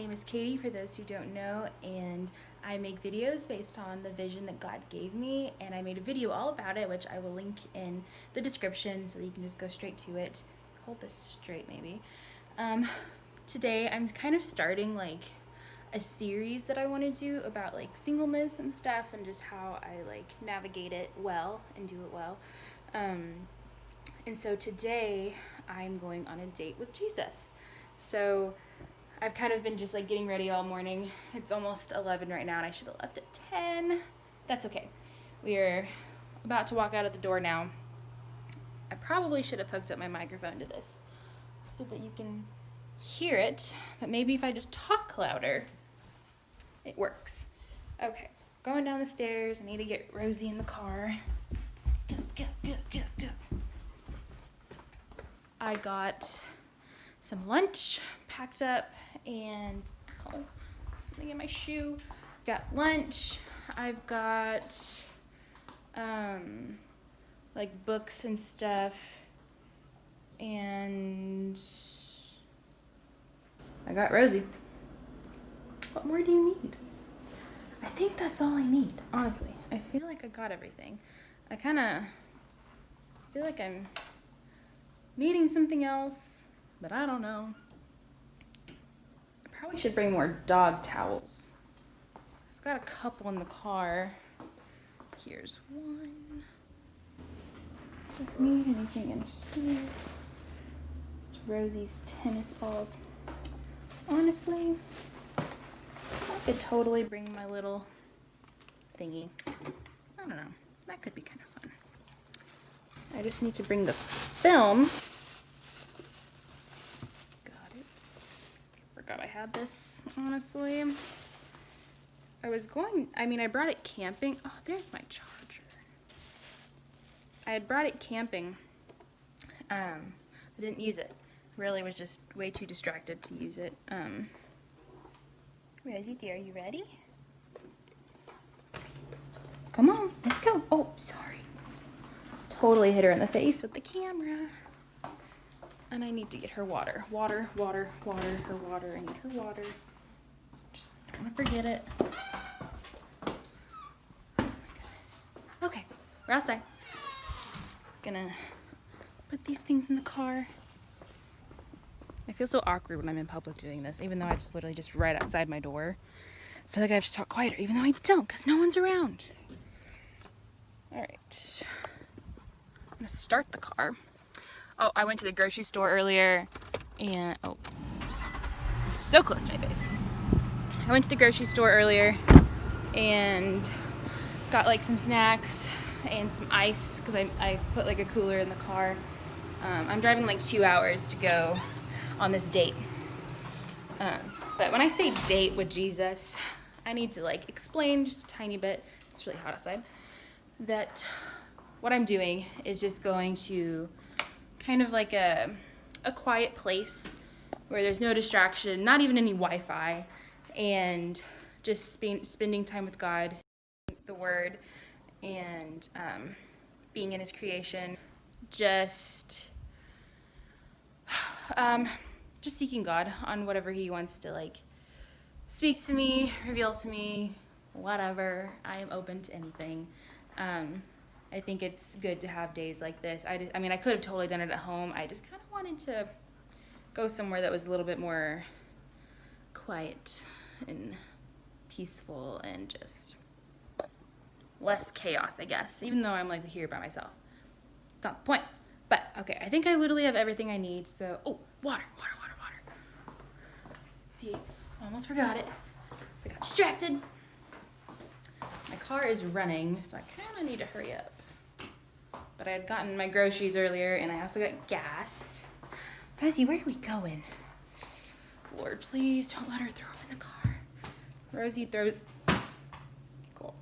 name is Katie, for those who don't know, and I make videos based on the vision that God gave me, and I made a video all about it, which I will link in the description so that you can just go straight to it. Hold this straight, maybe. Today I'm kind of starting like a series that I want to do about like singleness and stuff, and just how I like navigate it well and do it well. And so today I'm going on a date with Jesus. So I've kind of been just like getting ready all morning. It's almost 11 right now and I should have left at 10. That's okay. We're about to walk out of the door now. I probably should have hooked up my microphone to this so that you can hear it, but maybe if I just talk louder, it works. Okay, going down the stairs. I need to get Rosie in the car. Go. I got some lunch packed up and something in my shoe. Got lunch. I've got like books and stuff, and I got Rosie. What more do you need? I think that's all I need, honestly. I feel like I got everything. I kind of feel like I'm needing something else, but I don't know. I probably should bring more dog towels. I've got a couple in the car. Here's one. Don't need anything in here. It's Rosie's tennis balls. Honestly, I could totally bring my little thingy. I don't know. That could be kind of fun. I just need to bring the film. Got it. Forgot I had this, honestly. I brought it camping. Oh, there's my charger. I had brought it camping. I didn't use it. Really was just way too distracted to use it. Rosie dear, are you ready? Come on, let's go. Oh, sorry. Totally hit her in the face with the camera. And I need to get her water. Water, her water. I need her water. Just don't want to forget it. Oh my goodness. Okay, we're outside. Gonna put these things in the car. I feel so awkward when I'm in public doing this, even though I just literally just right outside my door. I feel like I have to talk quieter, even though I don't, because no one's around. All right. I'm gonna start the car. Oh, I went to the grocery store earlier and, oh, so close to my face. I went to the grocery store earlier and got like some snacks and some ice because I put like a cooler in the car. I'm driving like 2 hours to go on this date. But when I say date with Jesus, I need to like explain just a tiny bit. It's really hot outside. That what I'm doing is just going to kind of like a quiet place where there's no distraction, not even any Wi-Fi, and just spending time with God, the Word, and being in His creation. Just seeking God on whatever He wants to like speak to me, reveal to me, whatever. I am open to anything. I think it's good to have days like this. I could have totally done it at home. I just kind of wanted to go somewhere that was a little bit more quiet and peaceful and just less chaos, I guess, even though I'm like here by myself. It's not the point. But okay, I think I literally have everything I need. So, oh, water. See, I almost forgot it. I got distracted. My car is running, so I kind of need to hurry up. But I had gotten my groceries earlier, and I also got gas. Rosie, where are we going? Lord, please don't let her throw up in the car. Rosie throws... Cool.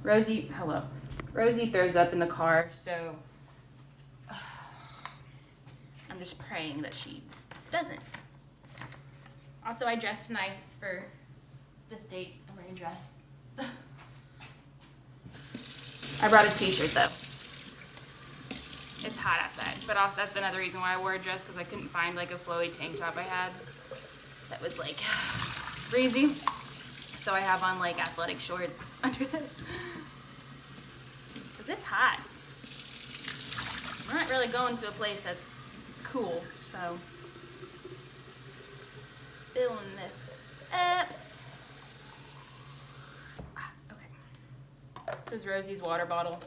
Rosie, hello. Rosie throws up in the car, so... I'm just praying that she doesn't. Also, I dressed nice for this date. I'm wearing a dress. I brought a t-shirt though. It's hot outside, but also that's another reason why I wore a dress, because I couldn't find like a flowy tank top I had that was like breezy. So I have on like athletic shorts under this, because it's hot. We're not really going to a place that's cool, so filling this up. Okay. This is Rosie's water bottle.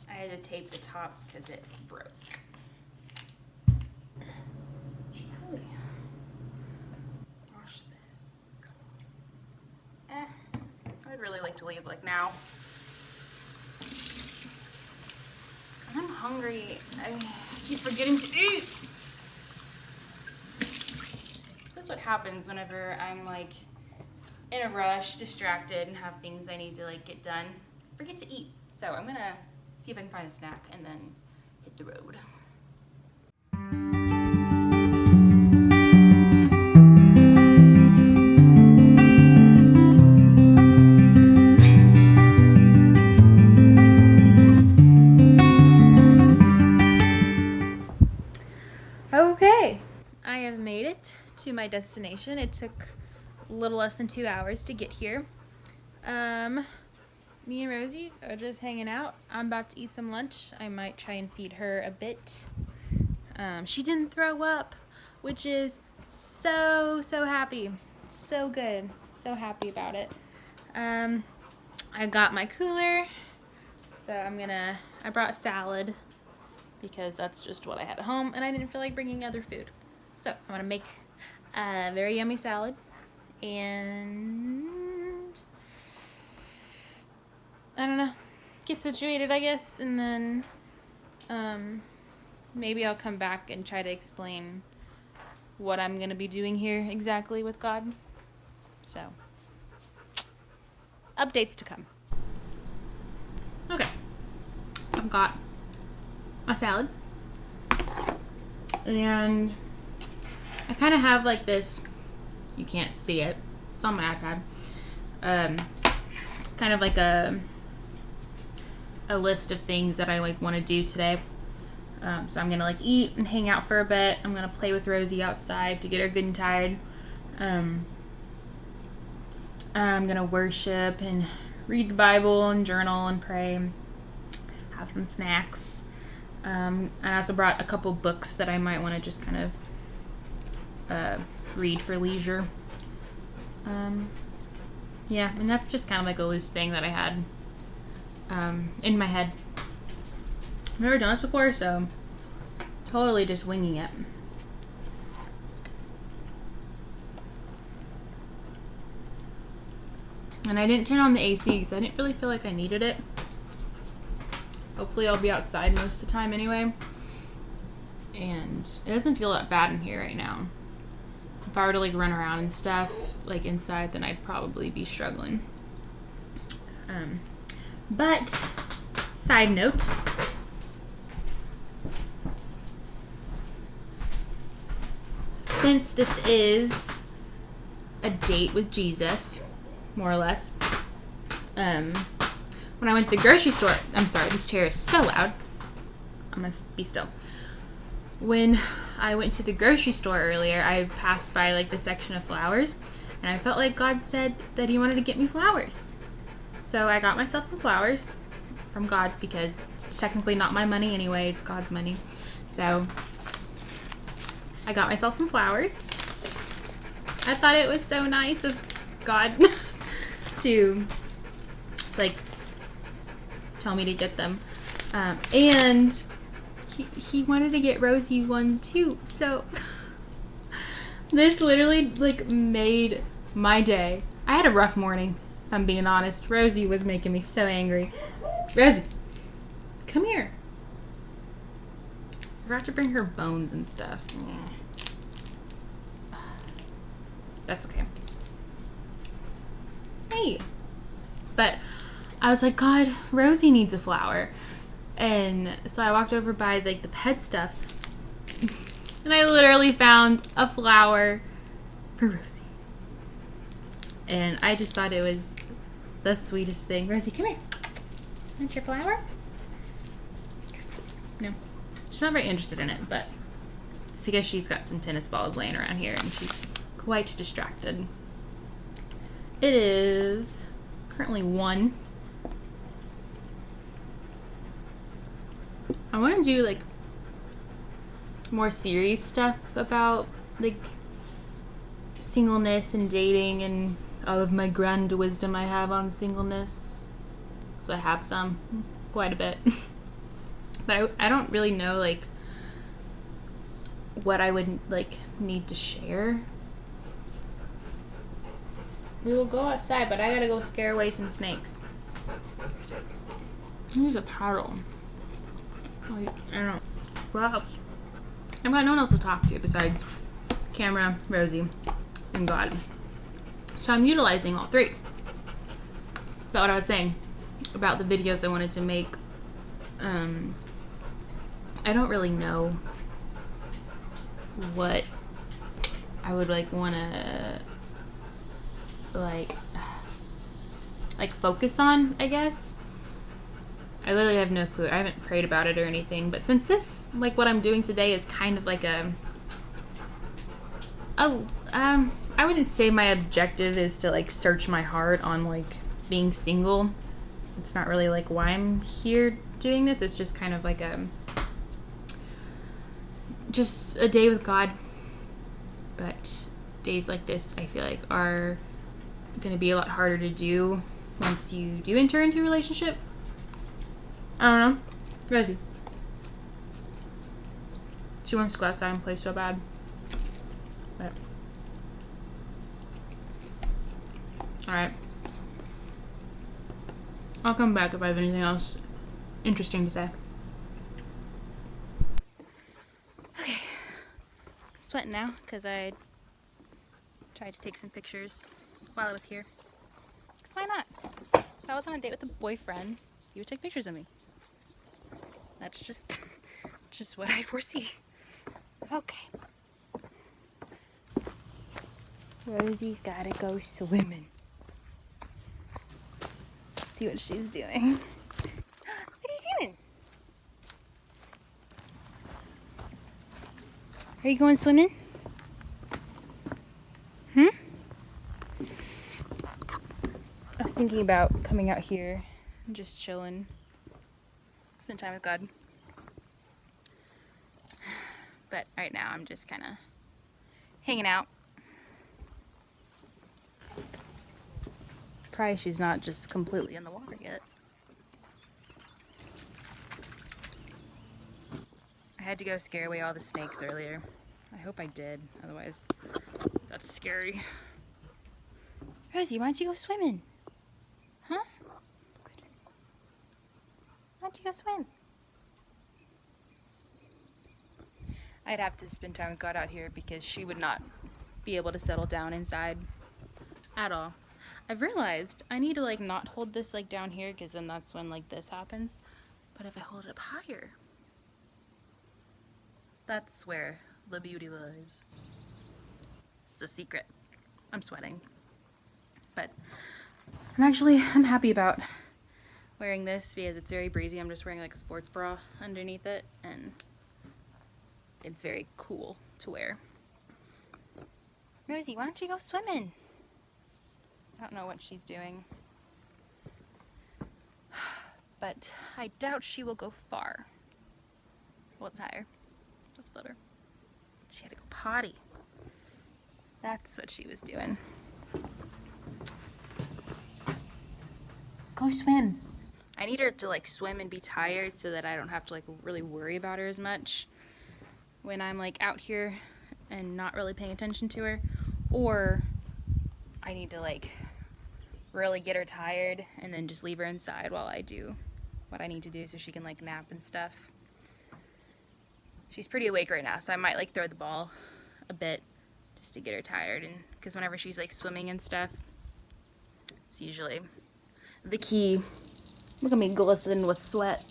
I had to tape the top because it broke. Wash this. I'd really like to leave like now. I'm hungry. I keep forgetting to eat. That's what happens whenever I'm like in a rush, distracted, and have things I need to like get done. Forget to eat. So I'm gonna see if I can find a snack and then hit the road. Okay, I have made it to my destination. It took a little less than 2 hours to get here. Me and Rosie are just hanging out. I'm about to eat some lunch. I might try and feed her a bit. She didn't throw up, which is so happy. So good. So happy about it. I got my cooler. So I brought salad because that's just what I had at home, and I didn't feel like bringing other food. So I'm gonna make a very yummy salad, and I don't know, get situated, I guess, and then maybe I'll come back and try to explain what I'm going to be doing here exactly with God. So, updates to come. Okay, I've got a salad, and I kind of have like this, you can't see it, it's on my iPad, kind of like a list of things that I like want to do today. So I'm gonna like eat and hang out for a bit. I'm gonna play with Rosie outside to get her good and tired. I'm gonna worship and read the Bible and journal and pray. Have some snacks. I also brought a couple books that I might want to just kind of read for leisure. Yeah, and that's just kind of like a loose thing that I had in my head. I've never done this before, so totally just winging it. And I didn't turn on the AC because I didn't really feel like I needed it. Hopefully I'll be outside most of the time anyway. And it doesn't feel that bad in here right now. If I were to like run around and stuff like inside, then I'd probably be struggling. But side note, since this is a date with Jesus, more or less, when I went to the grocery store, I'm sorry, this chair is so loud. I must be still. When I went to the grocery store earlier, I passed by like the section of flowers, and I felt like God said that he wanted to get me flowers. So I got myself some flowers from God, because it's technically not my money anyway, it's God's money. So I got myself some flowers. I thought it was so nice of God to like tell me to get them. And he wanted to get Rosie one too. So this literally like made my day. I had a rough morning, if I'm being honest. Rosie was making me so angry. Rosie, come here. I forgot to bring her bones and stuff. That's okay. Hey. But I was like, God, Rosie needs a flower. And so I walked over by like the pet stuff, and I literally found a flower for Rosie. And I just thought it was the sweetest thing. Rosie, come here. Want your flower? she's not very interested in it, but it's because she's got some tennis balls laying around here and she's quite distracted. It is currently 1. I want to do like more serious stuff about like singleness and dating and all of my grand wisdom I have on singleness. So I have some, quite a bit. But I don't really know like what I would like need to share. We will go outside, but I gotta go scare away some snakes. Use a paddle. Like, I don't know. What else? I've got no one else to talk to besides camera, Rosie, and God. So I'm utilizing all 3. But what I was saying about the videos I wanted to make, I don't really know what I would like want to like focus on, I guess. I literally have no clue. I haven't prayed about it or anything, but since this, like what I'm doing today is kind of like I wouldn't say my objective is to like search my heart on like being single. It's not really like why I'm here doing this. It's just kind of like just a day with God. But days like this, I feel like are going to be a lot harder to do once you do enter into a relationship. I don't know. Rosie. She wants to go outside and play so bad. But. Alright. I'll come back if I have anything else interesting to say. Okay. I'm sweating now because I tried to take some pictures while I was here. Because why not? If I was on a date with a boyfriend, he would take pictures of me. That's just what I foresee. Okay. Rosie's gotta go swimming. See what she's doing. What are you doing? Are you going swimming? I was thinking about coming out here and just chilling. Spend time with God. But right now I'm just kind of hanging out. Surprised she's not just completely in the water yet. I had to go scare away all the snakes earlier. I hope I did, otherwise that's scary. Rosie, why don't you go swimming? Huh? Why don't you go swim? I'd have to spend time with God out here because she would not be able to settle down inside at all. I've realized I need to like not hold this like down here because then that's when like this happens. But if I hold it up higher, that's where the beauty lies. It's a secret. I'm sweating. But I'm happy about wearing this because it's very breezy. I'm just wearing like a sports bra underneath it and it's very cool to wear. Rosie, why don't you go swimming? I don't know what she's doing. But I doubt she will go far. Hold it higher. That's better. She had to go potty. That's what she was doing. Go swim. I need her to like swim and be tired so that I don't have to like really worry about her as much when I'm like out here and not really paying attention to her. Or I need to like really get her tired and then just leave her inside while I do what I need to do so she can like nap and stuff. She's pretty awake right now, so I might like throw the ball a bit just to get her tired, and because whenever she's like swimming and stuff, it's usually the key. Look at me glistening with sweat.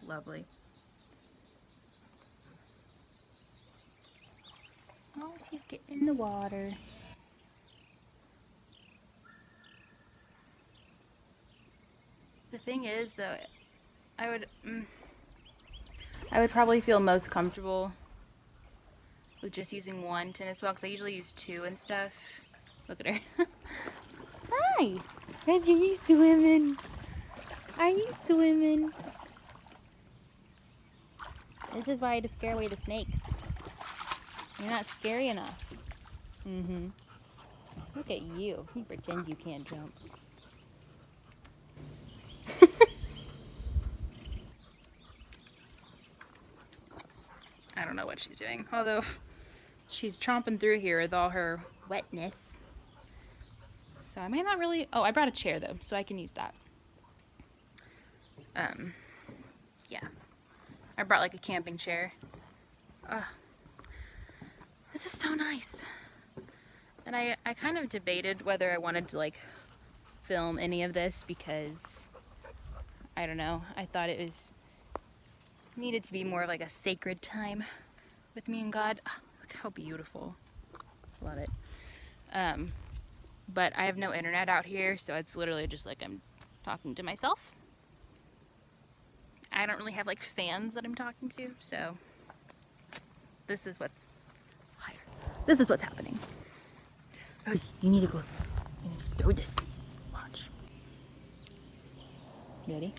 Lovely. Oh, she's getting in the water. The thing is, though, I would I would probably feel most comfortable with just using one tennis ball because I usually use two and stuff. Look at her. Hi! Guys, are you swimming? Are you swimming? This is why I had to scare away the snakes. You're not scary enough. Mm-hmm. Look at you. You pretend you can't jump. I don't know what she's doing. Although she's chomping through here with all her wetness. So I may not really... Oh, I brought a chair though, so I can use that. Yeah. I brought like a camping chair. This is so nice. And I kind of debated whether I wanted to like film any of this because I don't know. I thought it was needed to be more of like a sacred time with me and God. Oh, look how beautiful. Love it. But I have no internet out here, so it's literally just like I'm talking to myself. I don't really have like fans that I'm talking to, so this is what's higher. This is what's happening. Rosie, you need to go. You need to throw this. Watch. You ready?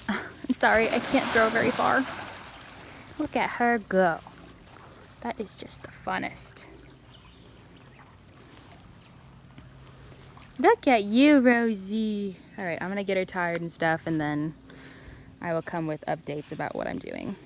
I'm sorry, I can't throw very far. Look at her go. That is just the funnest. Look at you, Rosie. All right, I'm gonna get her tired and stuff, and then I will come with updates about what I'm doing.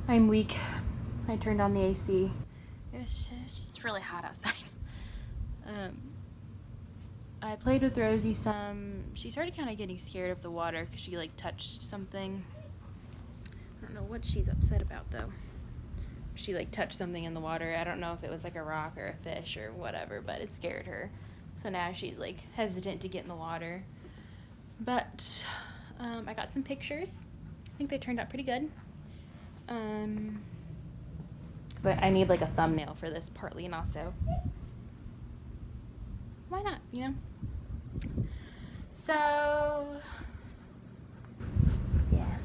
I'm weak. I turned on the AC. It's just really hot outside. I played with Rosie some. She started kind of getting scared of the water because she like touched something. I don't know what she's upset about though. She like touched something in the water. I don't know if it was like a rock or a fish or whatever, but it scared her. So now she's like hesitant to get in the water. But I got some pictures. I think they turned out pretty good. Because I need like a thumbnail for this partly, and also why not, you know? So yeah,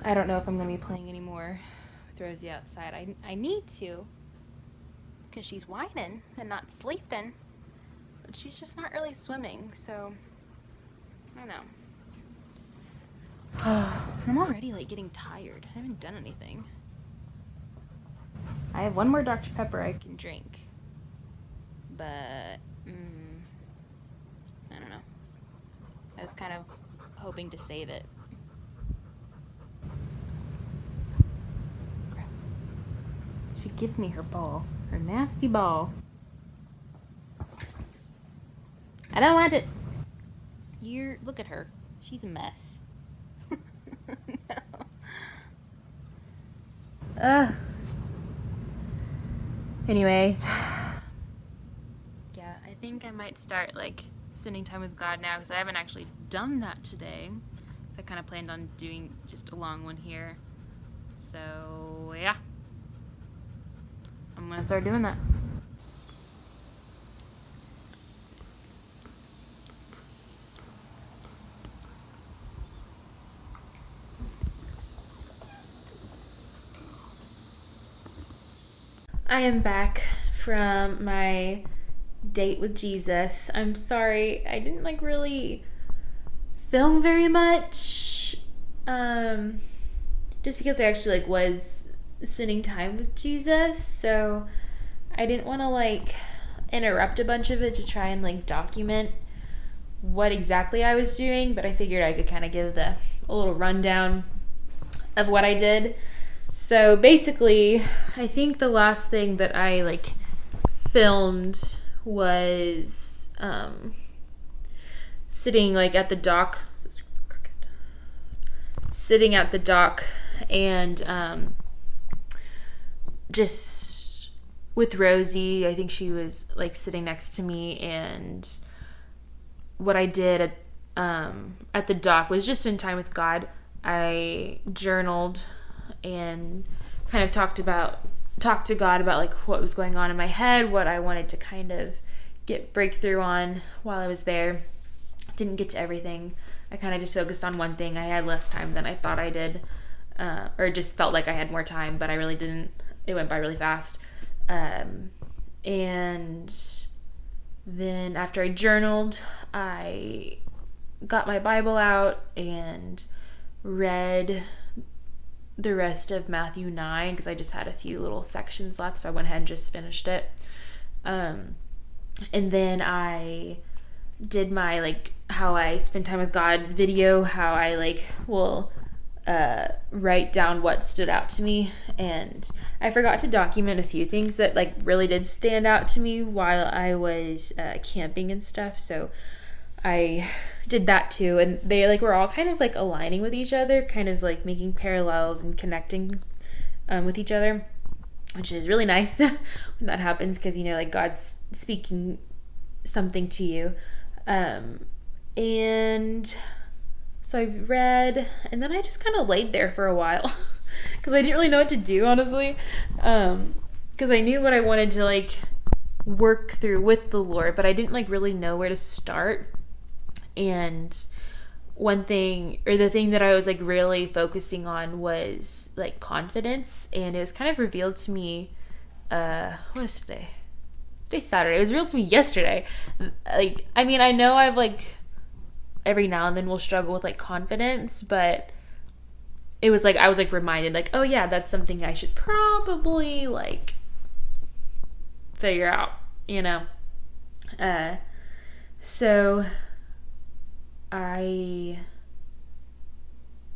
I don't know if I'm gonna be playing anymore with Rosie outside. I need to, because she's whining and not sleeping, but she's just not really swimming, so I don't know. I'm already like getting tired. I haven't done anything. I have one more Dr. Pepper I can drink, but I don't know. I was kind of hoping to save it She gives me her ball. Her nasty ball. I don't want it. Look at her. She's a mess. No. Anyways. Yeah, I think I might start, like, spending time with God now, because I haven't actually done that today. So I kind of planned on doing just a long one here. So, yeah. I'm going to start doing that. I am back from my date with Jesus. I'm sorry, I didn't like really film very much. Just because I actually like was spending time with Jesus, so I didn't want to like interrupt a bunch of it to try and like document what exactly I was doing, but I figured I could kind of give a little rundown of what I did. So basically, I think the last thing that I like filmed was sitting like at the dock. Sitting at the dock and just with Rosie. I think she was like sitting next to me, and what I did at the dock was just spend time with God. I journaled and kind of talked to God about like what was going on in my head, what I wanted to kind of get breakthrough on while I was there. Didn't get to everything. I kind of just focused on one thing. I had less time than I thought I did, or just felt like I had more time, but I really didn't. It went by really fast. And then after I journaled, I got my Bible out and read the rest of Matthew 9 because I just had a few little sections left, so I went ahead and just finished it. And then I did my like how I spend time with God video, how I like will write down what stood out to me, and I forgot to document a few things that like really did stand out to me while I was camping and stuff, so I did that too, and they like were all kind of like aligning with each other, kind of like making parallels and connecting with each other, which is really nice when that happens, because you know like God's speaking something to you. And so I read, and then I just kind of laid there for a while because I didn't really know what to do, honestly, because I knew what I wanted to like work through with the Lord, but I didn't like really know where to start. And one thing, or the thing that I was like really focusing on, was like confidence, and it was kind of revealed to me what is today? Today's Saturday. It was revealed to me yesterday. Like, I mean, I know I've like every now and then will struggle with like confidence, but it was like I was like reminded like, oh yeah, that's something I should probably like figure out, you know. So I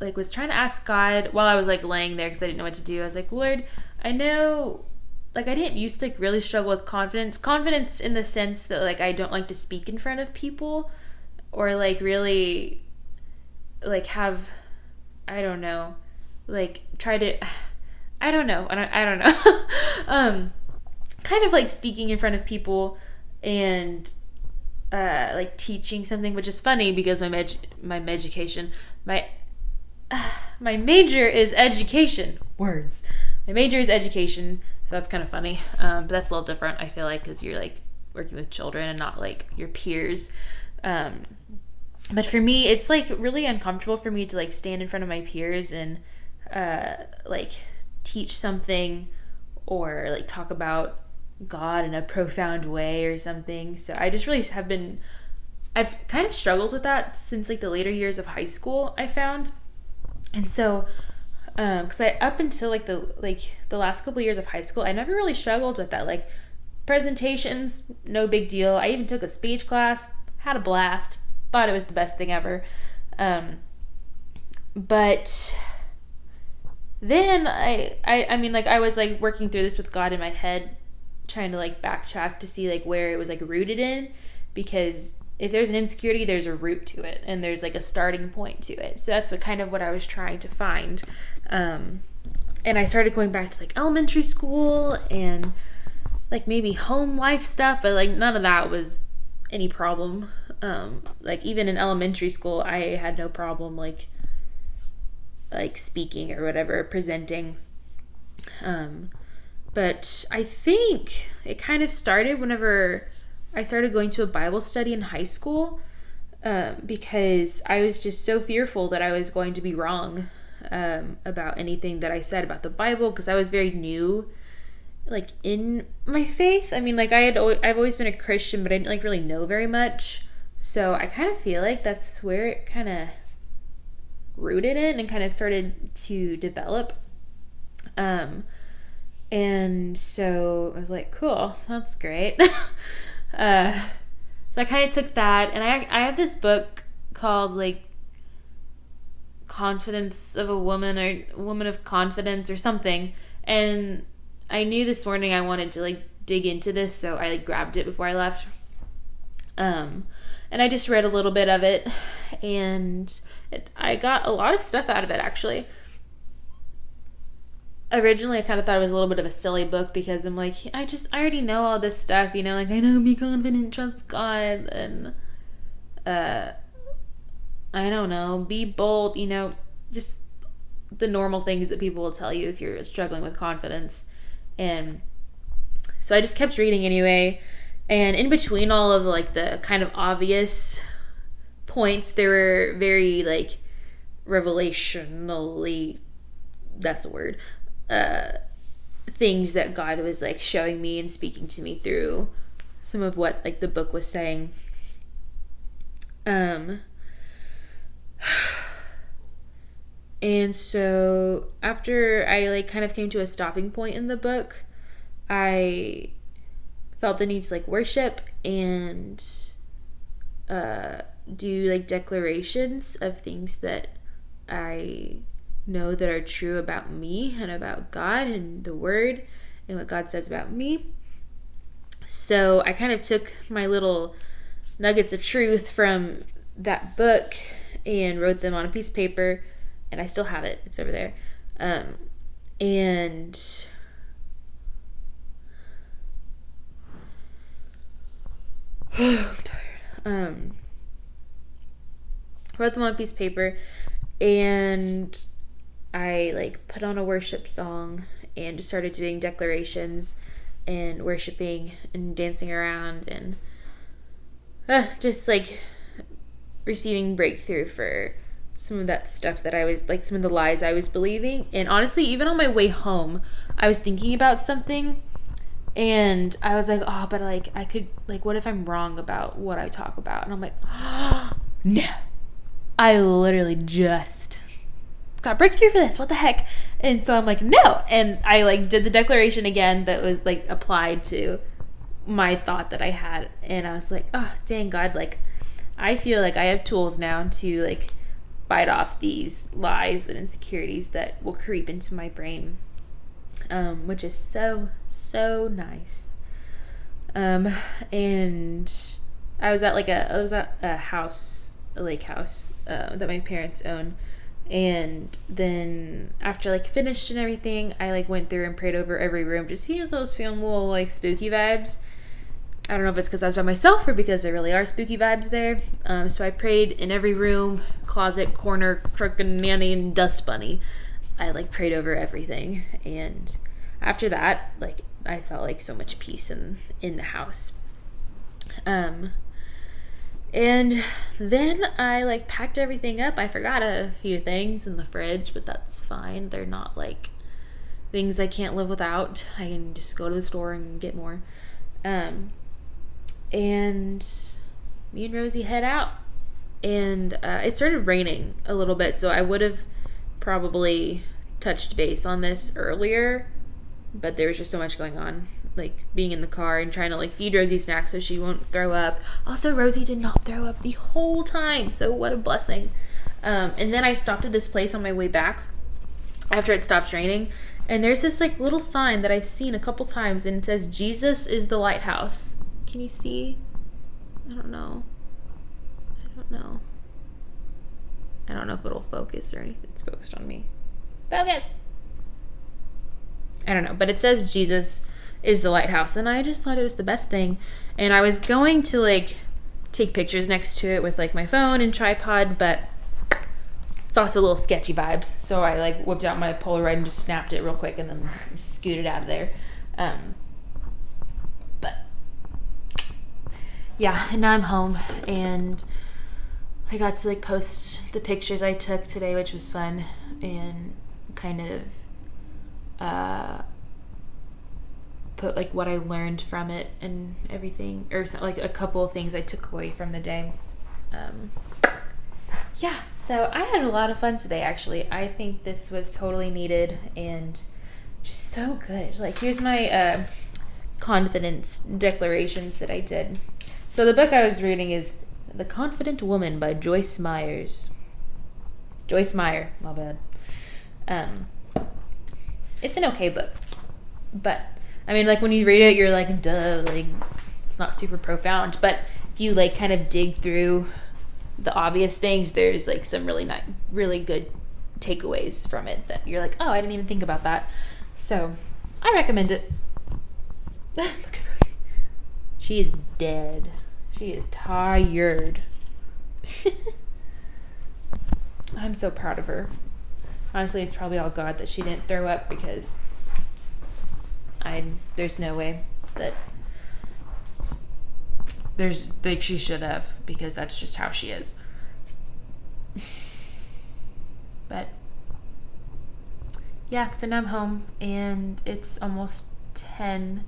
like was trying to ask God while I was like laying there because I didn't know what to do. I was like, Lord, I know like I didn't used to like really struggle with confidence in the sense that like I don't like to speak in front of people, or like really like have, I don't know, like try to, I don't know kind of like speaking in front of people and like teaching something, which is funny because my major is education. Words. My major is education, so that's kind of funny. But that's a little different, I feel like, because you're like working with children and not like your peers. But for me, it's like really uncomfortable for me to like stand in front of my peers and like teach something or like talk about God in a profound way or something. So I just really I've kind of struggled with that since like the later years of high school, I found. And so because I up until like the last couple of years of high school, I never really struggled with that. Like presentations, no big deal. I even took a speech class, had a blast, thought it was the best thing ever. But then I mean, like, I was like working through this with God in my head, trying to like backtrack to see like where it was like rooted in, because if there's an insecurity, there's a root to it, and there's like a starting point to it. So that's what I was trying to find. And I started going back to like elementary school and like maybe home life stuff, but like none of that was any problem. Like even in elementary school, I had no problem like speaking or whatever, presenting. But I think it kind of started whenever I started going to a Bible study in high school, because I was just so fearful that I was going to be wrong about anything that I said about the Bible, because I was very new like in my faith. I mean, like I've always been a Christian, but I didn't like really know very much. So I kind of feel like that's where it kind of rooted in and kind of started to develop. And so I was like, cool, that's great. So I kind of took that, and I have this book called like Confidence of a Woman, or Woman of Confidence or something. And I knew this morning I wanted to like dig into this, so I like grabbed it before I left. And I just read a little bit of it, and I got a lot of stuff out of it, actually. Originally, I kind of thought it was a little bit of a silly book, because I'm like, I already know all this stuff, you know, like I know, be confident, trust God, and I don't know, be bold, you know, just the normal things that people will tell you if you're struggling with confidence. And so I just kept reading anyway. And in between all of like the kind of obvious points, there were very like revelationally, that's a word, things that God was like showing me and speaking to me through some of what like the book was saying. And so after I like kind of came to a stopping point in the book, I felt the need to like worship and do like declarations of things that I know that are true about me and about God and the Word and what God says about me. So I kind of took my little nuggets of truth from that book and wrote them on a piece of paper, and I still have it. It's over there. And I'm tired. Wrote them on a piece of paper, and I like put on a worship song and just started doing declarations and worshiping and dancing around and just like receiving breakthrough for some of that stuff that I was like, some of the lies I was believing. And honestly, even on my way home, I was thinking about something, and I was like, oh, but like I could, like, what if I'm wrong about what I talk about? And I'm like, oh, no, I literally just got breakthrough for this, what the heck? And so I'm like, no. And I like did the declaration again that was like applied to my thought that I had, and I was like, oh dang, God, like I feel like I have tools now to like fight off these lies and insecurities that will creep into my brain, which is so nice. And I was at a house, a lake house that my parents own. And then after like finished and everything, I like went through and prayed over every room just because I was feeling a little like spooky vibes. I don't know if it's because I was by myself or because there really are spooky vibes there. So I prayed in every room, closet, corner, crook and nanny and dust bunny. I like prayed over everything. And after that, like I felt like so much peace in the house. And then I like packed everything up. I forgot a few things in the fridge, but that's fine. They're not like things I can't live without. I can just go to the store and get more. And me and Rosie head out, and it started raining a little bit, so I would have probably touched base on this earlier, but there was just so much going on, like being in the car and trying to like feed Rosie snacks so she won't throw up. Also, Rosie did not throw up the whole time, so what a blessing. And then I stopped at this place on my way back, after it stops raining. And there's this like little sign that I've seen a couple times, and it says, Jesus is the lighthouse. Can you see? I don't know if it'll focus or anything. It's focused on me. Focus! I don't know, but it says Jesus is the lighthouse, and I just thought it was the best thing. And I was going to like take pictures next to it with like my phone and tripod, but it's also a little sketchy vibes. So I like whipped out my Polaroid and just snapped it real quick and then scooted out of there. But yeah, and now I'm home, and I got to like post the pictures I took today, which was fun, and kind of put like what I learned from it and everything, or like a couple of things I took away from the day. Yeah, so I had a lot of fun today, actually. I think this was totally needed and just so good. Like, here's my confidence declarations that I did. So the book I was reading is The Confident Woman by Joyce Meyer, my bad. It's an okay book, but I mean, like when you read it, you're like, duh, like it's not super profound. But if you like kind of dig through the obvious things, there's like some really good takeaways from it that you're like, oh, I didn't even think about that. So I recommend it. Look at Rosie. She is dead. She is tired. I'm so proud of her. Honestly, it's probably all God that she didn't throw up, because there's no way that she should have, because that's just how she is. But yeah, so now I'm home and it's almost 10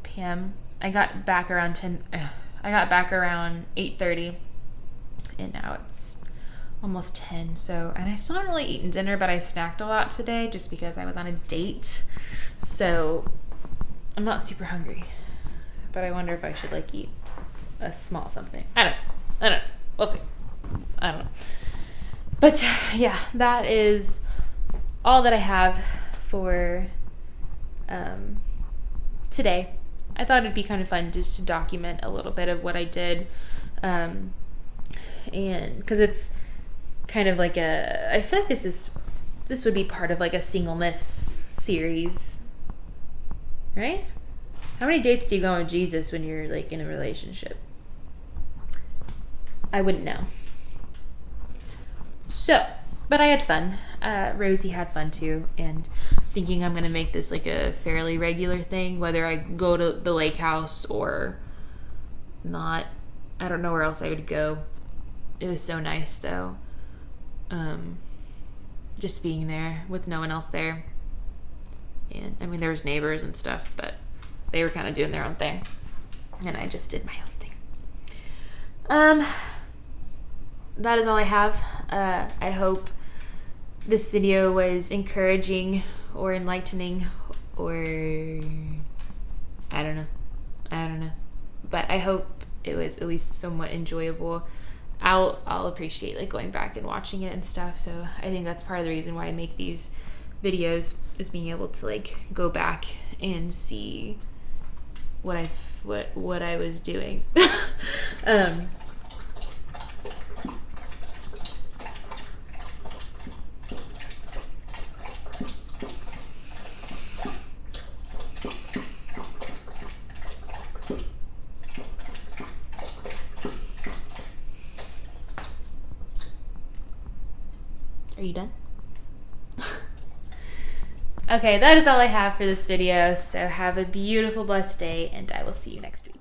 p.m. I got back around 8:30, and now it's almost 10. So, and I still haven't really eaten dinner, but I snacked a lot today just because I was on a date. So I'm not super hungry, but I wonder if I should like eat a small something. I don't know. We'll see. I don't know. But yeah, that is all that I have for today. I thought it'd be kind of fun just to document a little bit of what I did. And because it's kind of like I feel like this would be part of like a singleness series, right? How many dates do you go on with Jesus when you're like in a relationship? I wouldn't know. So, but I had fun. Rosie had fun too, and thinking I'm gonna make this like a fairly regular thing, whether I go to the lake house or not. I don't know where else I would go. It was so nice though. Just being there with no one else there. And I mean, there was neighbors and stuff, but they were kind of doing their own thing, and I just did my own thing. That is all I have. I hope this video was encouraging or enlightening, or I don't know. But I hope it was at least somewhat enjoyable. I'll appreciate like going back and watching it and stuff. So I think that's part of the reason why I make these videos, is being able to like go back and see what I was doing. Are you done? Okay, that is all I have for this video. So have a beautiful, blessed day, and I will see you next week.